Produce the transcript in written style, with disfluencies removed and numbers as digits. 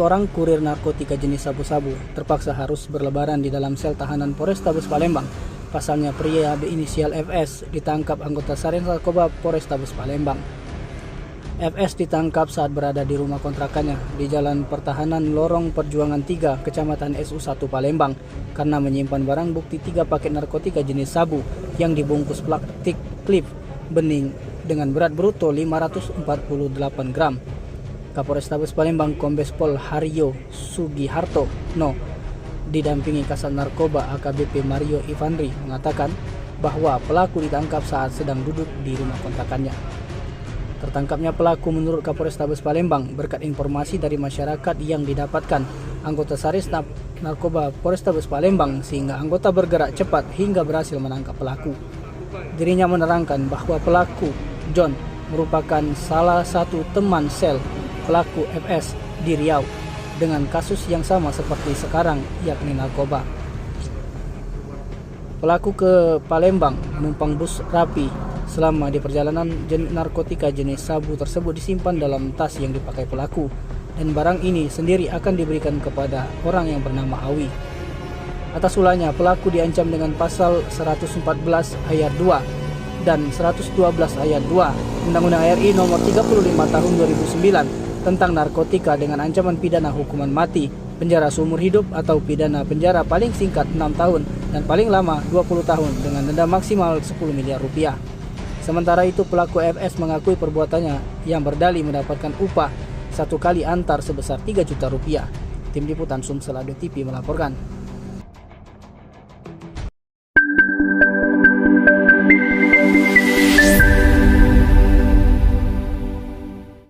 Seorang kurir narkotika jenis sabu-sabu terpaksa harus berlebaran di dalam sel tahanan Polrestabes Palembang. Pasalnya pria berinisial FS ditangkap anggota Saren Narkoba Polrestabes Palembang. FS ditangkap saat berada di rumah kontrakannya di Jalan Pertahanan Lorong Perjuangan 3, Kecamatan SU1 Palembang karena menyimpan barang bukti 3 paket narkotika jenis sabu yang dibungkus plastik klip bening dengan berat bruto 548 gram. Kapolrestabes Palembang Kombes Pol Haryo Sugiharto didampingi Kasat Narkoba AKBP Mario Ivandri mengatakan bahwa pelaku ditangkap saat sedang duduk di rumah kontrakannya. Tertangkapnya pelaku menurut Kapolrestabes Palembang berkat informasi dari masyarakat yang didapatkan anggota Sares Narkoba Polrestabes Palembang sehingga anggota bergerak cepat hingga berhasil menangkap pelaku. Dirinya menerangkan bahwa pelaku John merupakan salah satu teman sel pelaku FS di Riau dengan kasus yang sama seperti sekarang yakni narkoba. Pelaku ke Palembang menumpang bus Rapi. Selama di perjalanan narkotika jenis sabu tersebut disimpan dalam tas yang dipakai pelaku dan barang ini sendiri akan diberikan kepada orang yang bernama Awi. Atas ulahnya pelaku diancam dengan pasal 114 ayat 2 dan 112 ayat 2 Undang-Undang RI nomor 35 tahun 2009 tentang narkotika dengan ancaman pidana hukuman mati, penjara seumur hidup atau pidana penjara paling singkat 6 tahun dan paling lama 20 tahun dengan denda maksimal 10 miliar rupiah. Sementara itu pelaku FS mengakui perbuatannya yang berdalih mendapatkan upah 1 kali antar sebesar 3 juta rupiah. Tim Liputan Sumsel Audio TV melaporkan.